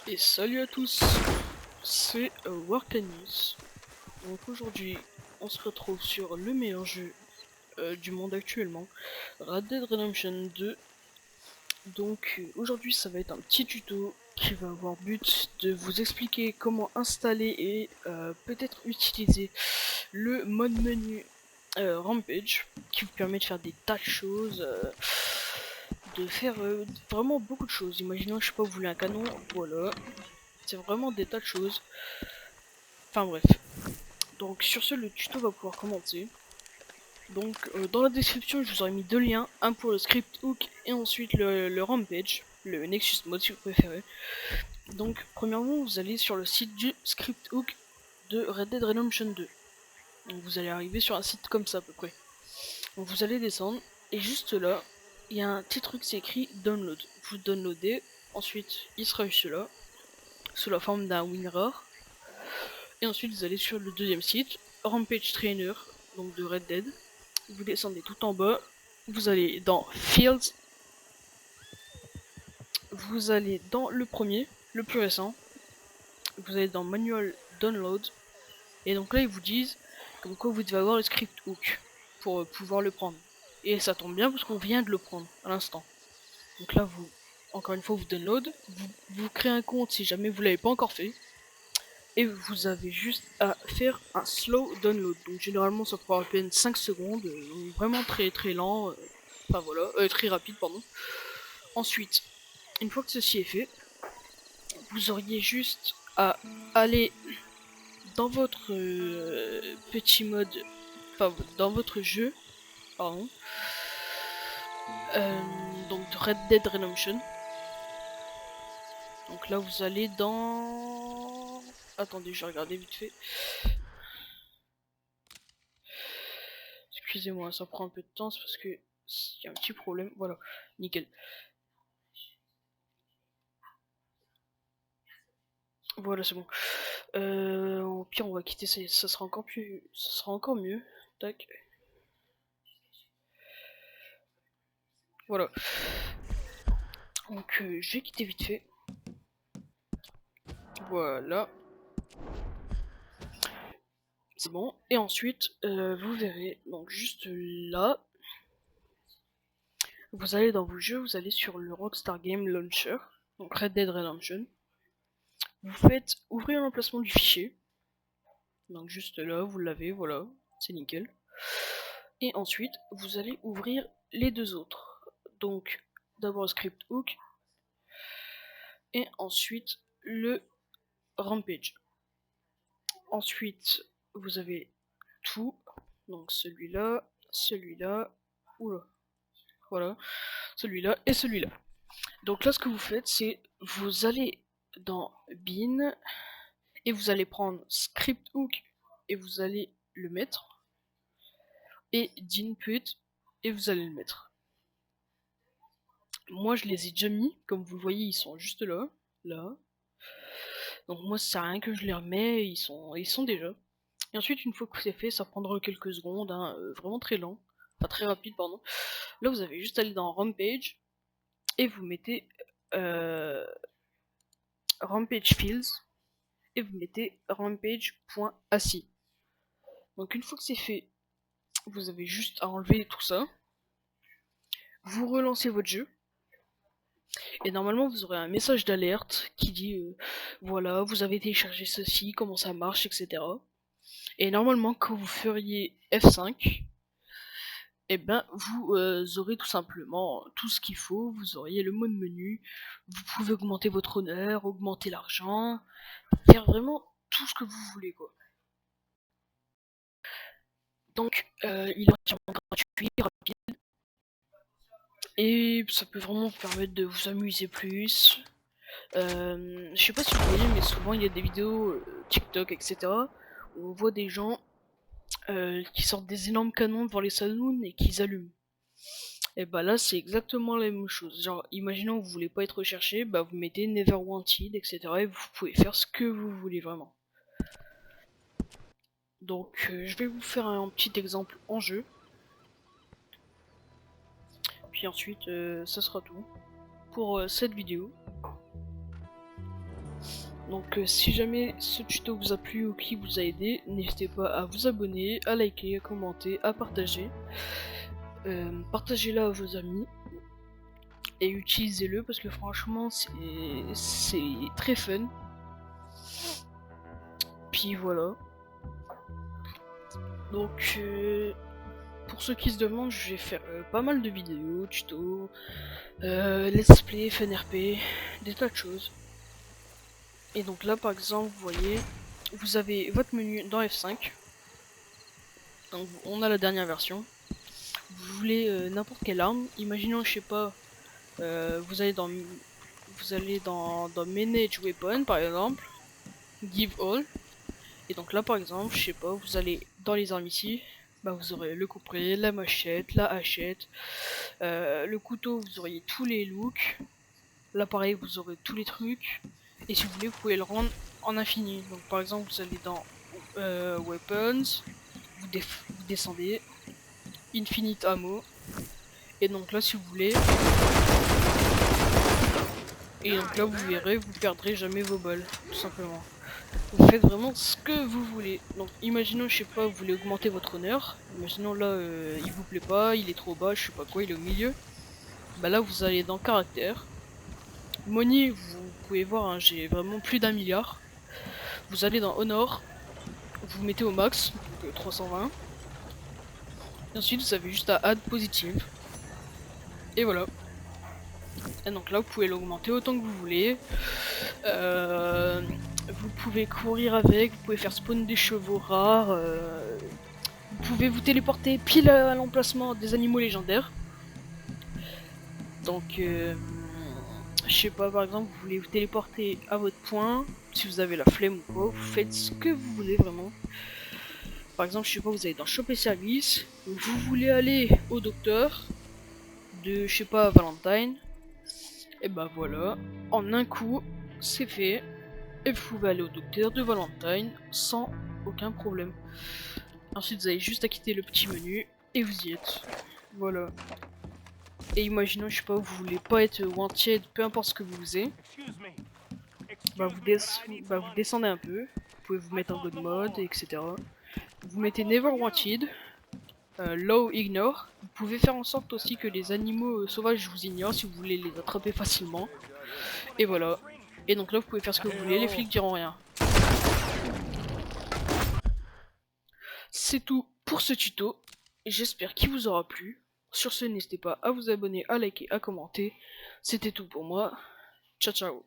Et salut à tous, c'est Warcanis. Donc aujourd'hui, on se retrouve sur le meilleur jeu du monde actuellement, Red Dead Redemption 2. Donc aujourd'hui, ça va être un petit tuto qui va avoir but de vous expliquer comment installer et peut-être utiliser le mode menu Rampage, qui vous permet de faire des tas de choses. De faire vraiment beaucoup de choses. Imaginons, je sais pas, vous voulez un canon, voilà. C'est vraiment des tas de choses. Enfin bref. Donc sur ce, le tuto va pouvoir commencer. Donc dans la description, je vous aurais mis deux liens, un pour le script hook et ensuite le Rampage, le Nexus Mode si vous préférez. Donc premièrement, vous allez sur le site du script hook de Red Dead Redemption 2. Donc vous allez arriver sur un site comme ça à peu près. Donc vous allez descendre et juste là, il y a un petit truc, c'est écrit download. Vous downloadez, ensuite il sera juste là, sous la forme d'un WinRAR. Et ensuite vous allez sur le deuxième site, Rampage Trainer, donc de Red Dead. Vous descendez tout en bas, vous allez dans Fields, vous allez dans le premier, le plus récent, vous allez dans Manual Download, et donc là ils vous disent comme quoi vous devez avoir le script hook pour pouvoir le prendre. Et ça tombe bien parce qu'on vient de le prendre à l'instant. Donc là vous, encore une fois vous download, vous créez un compte si jamais vous l'avez pas encore fait, et vous avez juste à faire un slow download. Donc généralement ça prend à peine 5 secondes, vraiment très très lent, enfin voilà, très rapide pardon. Ensuite, une fois que ceci est fait, vous auriez juste à aller dans votre petit mode, enfin dans votre jeu, pardon, donc de Red Dead Redemption. Donc là vous allez dans... Attendez, je vais regarder vite fait. Excusez-moi, ça prend un peu de temps, c'est parce que il y a un petit problème. Voilà, nickel. Voilà, c'est bon. Au pire, on va quitter ça, ça sera encore plus, ça sera encore mieux. Tac. Voilà. Donc, je vais quitter vite fait. Voilà. C'est bon. Et ensuite, vous verrez, donc juste là, vous allez dans vos jeux, vous allez sur le Rockstar Game Launcher, donc Red Dead Redemption. Vous faites ouvrir l'emplacement du fichier. Donc juste là, vous l'avez, voilà, c'est nickel. Et ensuite, vous allez ouvrir les deux autres. Donc, d'abord le script hook, et ensuite le Rampage. Ensuite, vous avez tout. Donc celui-là, celui-là, oula, voilà, celui-là et celui-là. Donc là, ce que vous faites, c'est vous allez dans Bin et vous allez prendre Script Hook et vous allez le mettre et d'input et vous allez le mettre. Moi, je les ai déjà mis, comme vous le voyez, ils sont juste là, là. Donc moi, ça sert à rien que je les remets, ils sont déjà. Et ensuite, une fois que c'est fait, ça prendra quelques secondes, hein, vraiment très lent, enfin très rapide, pardon. Là, vous avez juste à aller dans Rampage et vous mettez Rampage Fields et vous mettez rampage.assi. Donc une fois que c'est fait, vous avez juste à enlever tout ça, vous relancez votre jeu, et normalement vous aurez un message d'alerte qui dit voilà, vous avez téléchargé ceci, comment ça marche, etc. Et normalement quand vous feriez F5, et ben vous aurez tout simplement tout ce qu'il faut, vous auriez le mode menu, vous pouvez augmenter votre honneur, augmenter l'argent, faire vraiment tout ce que vous voulez quoi. Donc il est entièrement gratuit, rapide, et ça peut vraiment vous permettre de vous amuser plus. Je sais pas si vous voyez, mais souvent il y a des vidéos TikTok, etc. où on voit des gens qui sortent des énormes canons devant les saloons et qu'ils allument. Et bah là c'est exactement la même chose. Genre imaginons que vous voulez pas être recherché, bah vous mettez Never Wanted, etc. et vous pouvez faire ce que vous voulez vraiment. Donc je vais vous faire un petit exemple en jeu. Puis ensuite ça sera tout pour cette vidéo. Donc si jamais ce tuto vous a plu ou qui vous a aidé, n'hésitez pas à vous abonner, à liker, à commenter, à partager. Partagez-le à vos amis et utilisez-le parce que franchement c'est très fun. Puis voilà. Donc pour ceux qui se demandent, je vais faire pas mal de vidéos, tutos, let's play, FNRP, des tas de choses. Et donc là par exemple, vous voyez, vous avez votre menu dans F5. Donc on a la dernière version. Vous voulez n'importe quelle arme. Imaginons, je sais pas, vous allez dans Manage Weapon par exemple, Give All. Et donc là par exemple, je sais pas, vous allez dans les armes ici, bah vous aurez le couperet, la machette, la hachette, le couteau, vous auriez tous les looks. Là pareil, vous aurez tous les trucs. Et si vous voulez, vous pouvez le rendre en infini. Donc par exemple, vous allez dans Weapons, vous descendez, Infinite Ammo. Et donc là, si vous voulez, et donc là, vous verrez, vous perdrez jamais vos balles, tout simplement. Vous faites vraiment ce que vous voulez. Donc, imaginons, je sais pas, vous voulez augmenter votre honneur. Imaginons là, il vous plaît pas, il est trop bas, je sais pas quoi, il est au milieu. Bah là, vous allez dans caractère. Money, vous pouvez voir, hein, j'ai vraiment plus d'1 milliard. Vous allez dans Honor, vous mettez au max, donc 320. Et ensuite, vous avez juste à add positive. Et voilà. Et donc là, vous pouvez l'augmenter autant que vous voulez. Vous pouvez courir avec, vous pouvez faire spawn des chevaux rares. Vous pouvez vous téléporter pile à l'emplacement des animaux légendaires. Donc, je sais pas, par exemple, vous voulez vous téléporter à votre point. Si vous avez la flemme ou quoi, vous faites ce que vous voulez vraiment. Par exemple, je sais pas, vous allez dans Shop et Service. Vous voulez aller au docteur de, je sais pas, Valentine. Et bah voilà, en un coup, c'est fait. Et vous pouvez aller au docteur de Valentine sans aucun problème. Ensuite, vous avez juste à quitter le petit menu et vous y êtes. Voilà. Et imaginons, je sais pas, vous voulez pas être wanted, peu importe ce que vous faisiez. Bah vous descendez un peu. Vous pouvez vous mettre en god mode, etc. Vous mettez never wanted. Low ignore. Vous pouvez faire en sorte aussi que les animaux sauvages vous ignorent si vous voulez les attraper facilement. Et voilà. Et donc là vous pouvez faire ce que vous voulez, les flics diront rien. C'est tout pour ce tuto. J'espère qu'il vous aura plu. Sur ce, n'hésitez pas à vous abonner, à liker, à commenter. C'était tout pour moi. Ciao ciao.